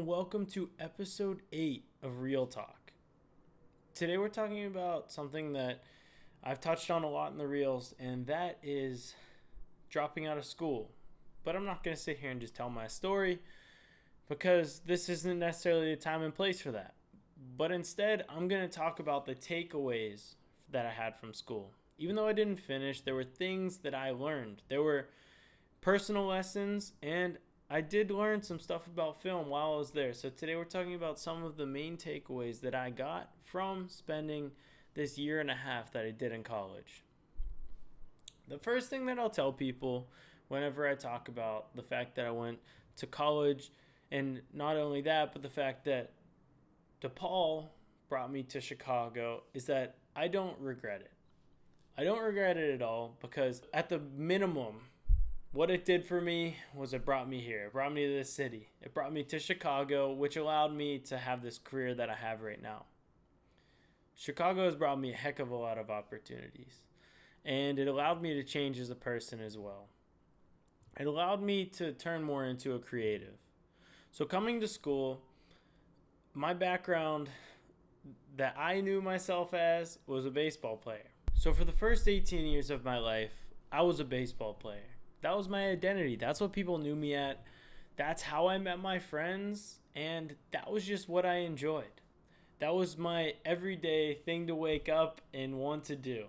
welcome to episode 8 of Real Talk. Today we're talking about something that I've touched on a lot in the Reels, and that is dropping out of school. But I'm not going to sit here and just tell my story because this isn't necessarily the time and place for that. But instead, I'm going to talk about the takeaways that I had from school. Even though I didn't finish, there were things that I learned. There were personal lessons, and I did learn some stuff about film while I was there. So today we're talking about some of the main takeaways that I got from spending this year and a half that I did in college. The first thing that I'll tell people whenever I talk about the fact that I went to college, and not only that, but the fact that DePaul brought me to Chicago, is that I don't regret it. I don't regret it at all because at the minimum, what it did for me was it brought me here. It brought me to this city. It brought me to Chicago, which allowed me to have this career that I have right now. Chicago has brought me a heck of a lot of opportunities, and it allowed me to change as a person as well. It allowed me to turn more into a creative. So coming to school, my background that I knew myself as was a baseball player. So for the first 18 years of my life, I was a baseball player. That was my identity. That's what people knew me at. That's how I met my friends, and that was just what I enjoyed. That was my everyday thing to wake up and want to do.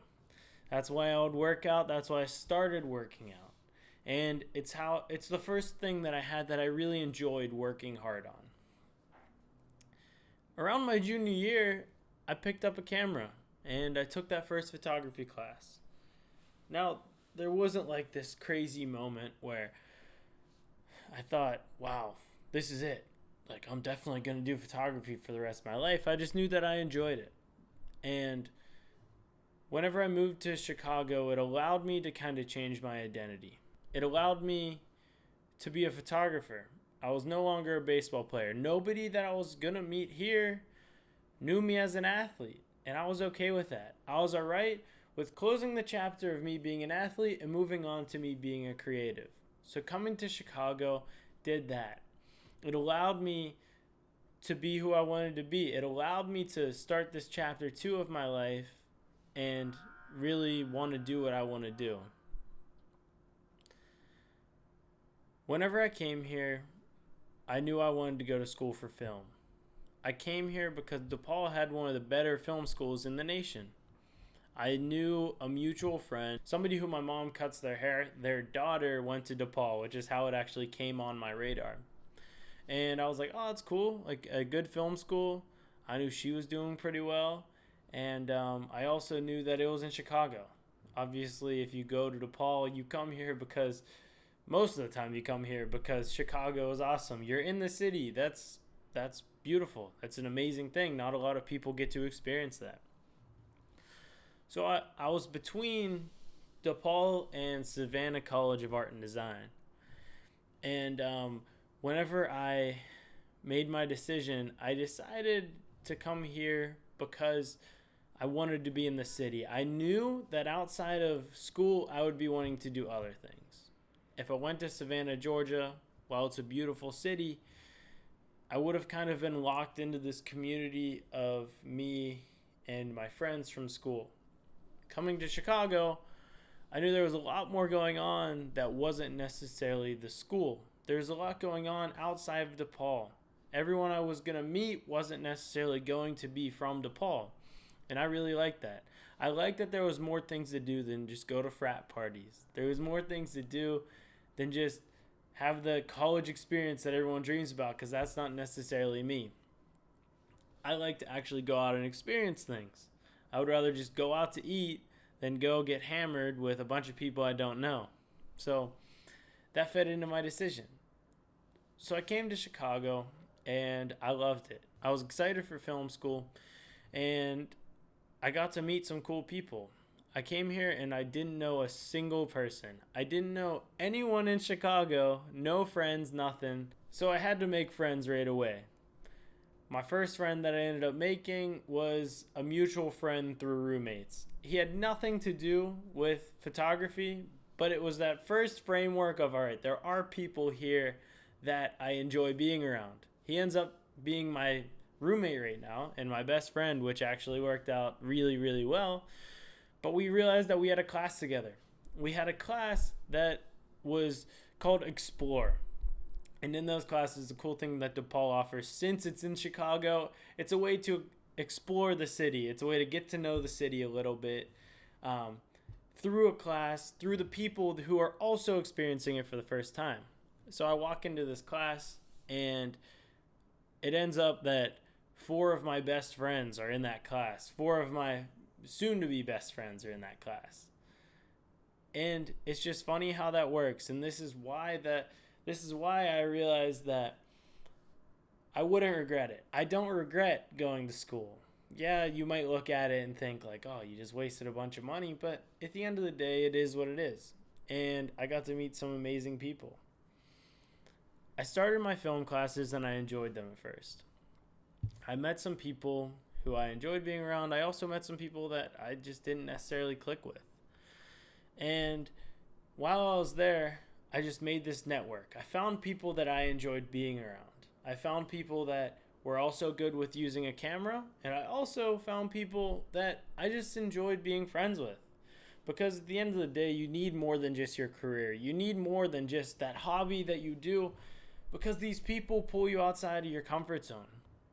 That's why I would work out. That's why I started working out. And it's the first thing that I had that I really enjoyed working hard on. Around my junior year, I picked up a camera and I took that first photography class. Now, there wasn't like this crazy moment where I thought, wow, this is it. Like, I'm definitely going to do photography for the rest of my life. I just knew that I enjoyed it. And whenever I moved to Chicago, it allowed me to kind of change my identity. It allowed me to be a photographer. I was no longer a baseball player. Nobody that I was going to meet here knew me as an athlete. And I was okay with that. I was all right with closing the chapter of me being an athlete and moving on to me being a creative. So coming to Chicago did that. It allowed me to be who I wanted to be. It allowed me to start this chapter 2 of my life and really want to do what I want to do. Whenever I came here, I knew I wanted to go to school for film. I came here because DePaul had one of the better film schools in the nation. I knew a mutual friend, somebody who my mom cuts their hair, their daughter went to DePaul, which is how it actually came on my radar. And I was like, oh, that's cool, like a good film school. I knew she was doing pretty well. And I also knew that it was in Chicago. Obviously, if you go to DePaul, you come here because, most of the time you come here because Chicago is awesome. You're in the city. That's beautiful. That's an amazing thing. Not a lot of people get to experience that. So I was between DePaul and Savannah College of Art and Design. And whenever I made my decision, I decided to come here because I wanted to be in the city. I knew that outside of school, I would be wanting to do other things. If I went to Savannah, Georgia, while it's a beautiful city, I would have kind of been locked into this community of me and my friends from school. Coming to Chicago, I knew there was a lot more going on that wasn't necessarily the school. There's a lot going on outside of DePaul. Everyone I was going to meet wasn't necessarily going to be from DePaul. And I really liked that. I liked that there was more things to do than just go to frat parties. There was more things to do than just have the college experience that everyone dreams about, because that's not necessarily me. I like to actually go out and experience things. I would rather just go out to eat than go get hammered with a bunch of people I don't know. So that fed into my decision. So I came to Chicago and I loved it. I was excited for film school and I got to meet some cool people. I came here and I didn't know a single person. I didn't know anyone in Chicago, no friends, nothing. So I had to make friends right away. My first friend that I ended up making was a mutual friend through roommates. He had nothing to do with photography, but it was that first framework of, all right, there are people here that I enjoy being around. He ends up being my roommate right now and my best friend, which actually worked out really, really well. But we realized that we had a class together. We had a class that was called Explore. And in those classes, the cool thing that DePaul offers, since it's in Chicago, it's a way to explore the city. It's a way to get to know the city a little bit through a class, through the people who are also experiencing it for the first time. So I walk into this class, and it ends up that 4 of my best friends are in that class. 4 of my soon-to-be best friends are in that class. And it's just funny how that works. And this is why I realized that I wouldn't regret it. I don't regret going to school. Yeah, you might look at it and think like, oh, you just wasted a bunch of money. But at the end of the day, it is what it is. And I got to meet some amazing people. I started my film classes and I enjoyed them at first. I met some people who I enjoyed being around. I also met some people that I just didn't necessarily click with. And while I was there, I just made this network. I found people that I enjoyed being around. I found people that were also good with using a camera, and I also found people that I just enjoyed being friends with. Because at the end of the day, you need more than just your career. You need more than just that hobby that you do, because these people pull you outside of your comfort zone.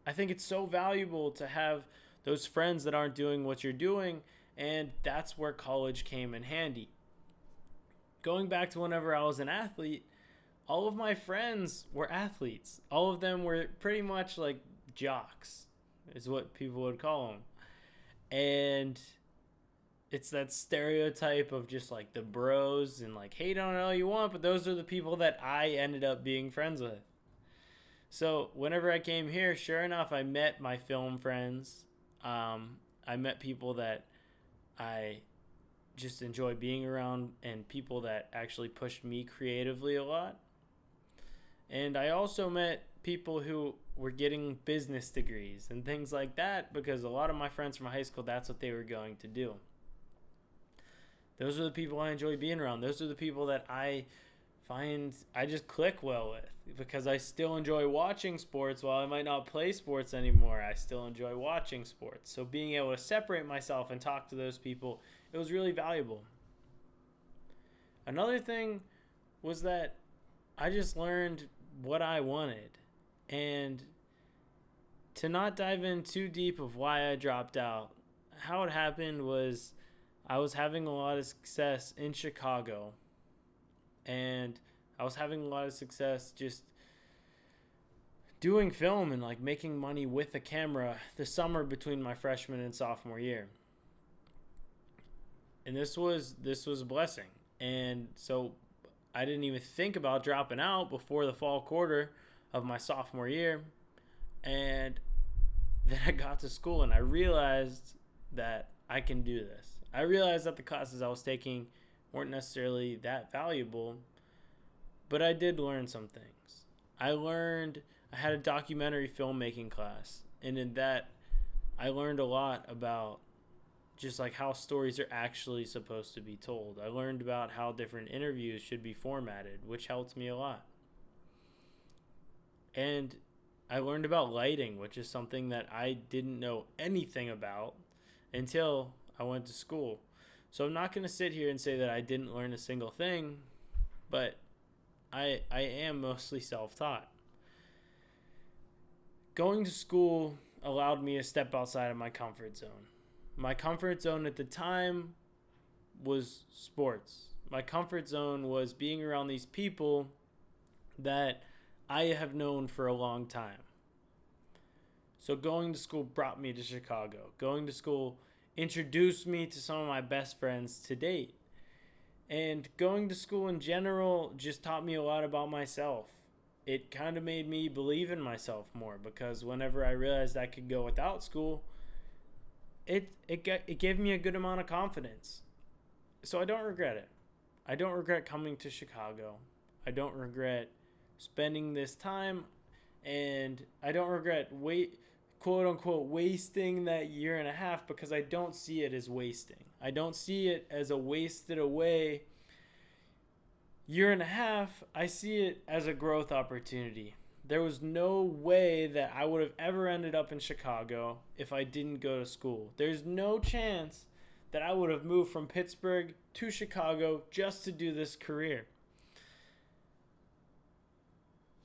I think it's so valuable to have those friends that aren't doing what you're doing, and that's where college came in handy. Going back to whenever I was an athlete, all of my friends were athletes. All of them were pretty much like jocks, is what people would call them. And it's that stereotype of just like the bros and like hate on it all you want, but those are the people that I ended up being friends with. So whenever I came here, sure enough, I met my film friends. I met people that I just enjoy being around and people that actually pushed me creatively a lot. And I also met people who were getting business degrees and things like that, because a lot of my friends from high school, that's what they were going to do. Those are the people I enjoy being around. Those are the people that I find I just click well with, because I still enjoy watching sports. While I might not play sports anymore, I still enjoy watching sports. So being able to separate myself and talk to those people, it was really valuable. Another thing was that I just learned what I wanted. And to not dive in too deep of why I dropped out, how it happened was I was having a lot of success in Chicago. And I was having a lot of success just doing film and like making money with a camera the summer between my freshman and sophomore year. And this was a blessing. And so I didn't even think about dropping out before the fall quarter of my sophomore year. And then I got to school and I realized that I can do this. I realized that the classes I was taking weren't necessarily that valuable, but I did learn some things. I had a documentary filmmaking class, and in that I learned a lot about just like how stories are actually supposed to be told. I learned about how different interviews should be formatted, which helped me a lot. And I learned about lighting, which is something that I didn't know anything about until I went to school. So I'm not going to sit here and say that I didn't learn a single thing, but I am mostly self-taught. Going to school allowed me to step outside of my comfort zone. My comfort zone at the time was sports. My comfort zone was being around these people that I have known for a long time. So going to school brought me to Chicago. Going to school introduced me to some of my best friends to date. And going to school in general just taught me a lot about myself. It kind of made me believe in myself more, because whenever I realized I could go without school, it gave me a good amount of confidence. So I don't regret it. I don't regret coming to Chicago. I don't regret spending this time, and I don't regret quote unquote wasting that year and a half, because I don't see it as wasting. I don't see it as a wasted away year and a half. I see it as a growth opportunity. There was no way that I would have ever ended up in Chicago if I didn't go to school. There's no chance that I would have moved from Pittsburgh to Chicago just to do this career.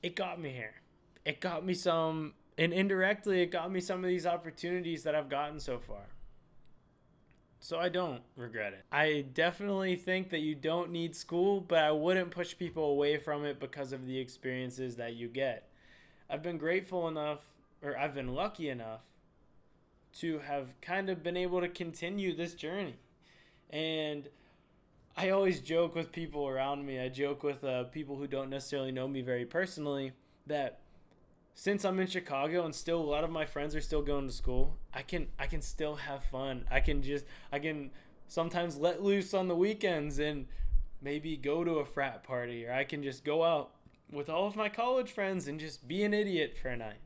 It got me here. It got me some, and indirectly, it got me some of these opportunities that I've gotten so far. So I don't regret it. I definitely think that you don't need school, but I wouldn't push people away from it because of the experiences that you get. I've been grateful enough, or I've been lucky enough to have kind of been able to continue this journey. And I always joke with people around me. I joke with people who don't necessarily know me very personally that since I'm in Chicago and still a lot of my friends are still going to school, I can still have fun. I can sometimes let loose on the weekends and maybe go to a frat party, or I can just go out with all of my college friends and just be an idiot for a night.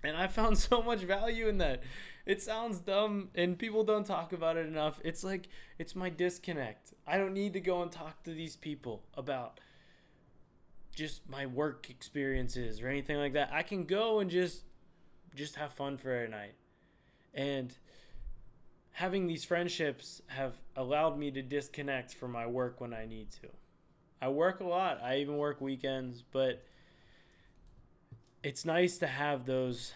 And I found so much value in that. It sounds dumb and people don't talk about it enough. It's like, it's my disconnect. I don't need to go and talk to these people about just my work experiences or anything like that. I can go and just have fun for a night. And having these friendships have allowed me to disconnect from my work when I need to. I work a lot. I even work weekends, but it's nice to have those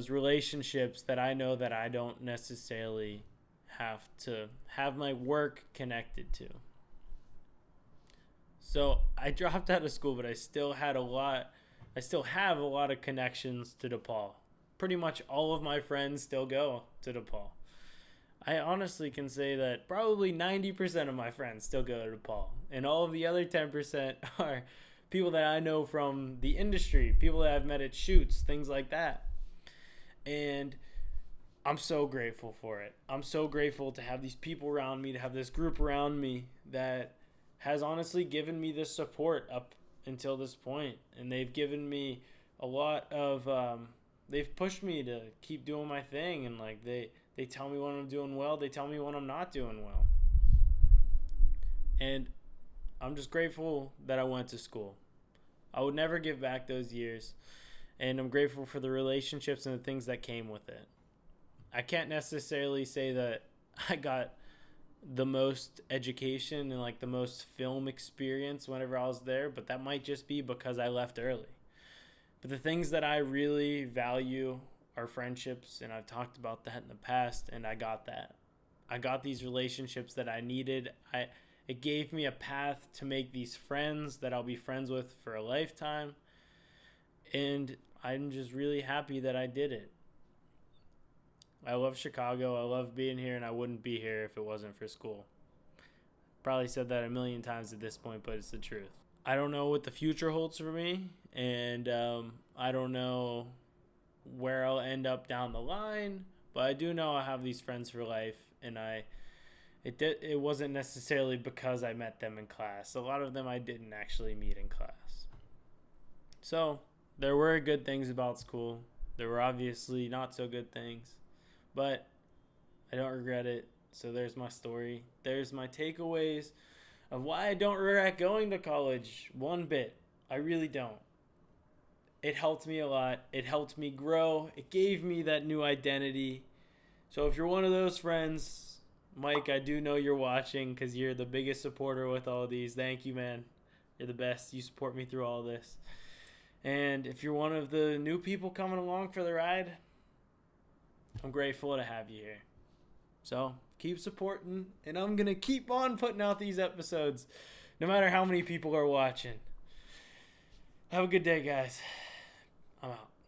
relationships that I know that I don't necessarily have to have my work connected to. So I dropped out of school, but I still have a lot of connections to DePaul. Pretty much all of my friends still go to DePaul. I honestly can say that probably 90% of my friends still go to DePaul. And all of the other 10% are people that I know from the industry, people that I've met at shoots, things like that. And I'm so grateful for it. I'm so grateful to have these people around me, to have this group around me that has honestly given me this support up until this point. And they've given me a lot of, they've pushed me to keep doing my thing. And like they tell me when I'm doing well, they tell me when I'm not doing well. And I'm just grateful that I went to school. I would never give back those years. And I'm grateful for the relationships and the things that came with it. I can't necessarily say that I got the most education and like the most film experience whenever I was there, but that might just be because I left early. But the things that I really value are friendships, and I've talked about that in the past, and I got that. I got these relationships that I needed. It gave me a path to make these friends that I'll be friends with for a lifetime, and I'm just really happy that I did it. I love Chicago. I love being here, and I wouldn't be here if it wasn't for school. Probably said that a million times at this point, but it's the truth. I don't know what the future holds for me, and I don't know where I'll end up down the line, but I do know I have these friends for life, and it wasn't necessarily because I met them in class. A lot of them I didn't actually meet in class. So there were good things about school. There were obviously not so good things, but I don't regret it. So there's my story. There's my takeaways of why I don't regret going to college one bit. I really don't. It helped me a lot. It helped me grow. It gave me that new identity. So if you're one of those friends, Mike, I do know you're watching because you're the biggest supporter with all these. Thank you, man. You're the best. You support me through all this. And if you're one of the new people coming along for the ride, I'm grateful to have you here. So keep supporting, and I'm going to keep on putting out these episodes no matter how many people are watching. Have a good day, guys. I'm out.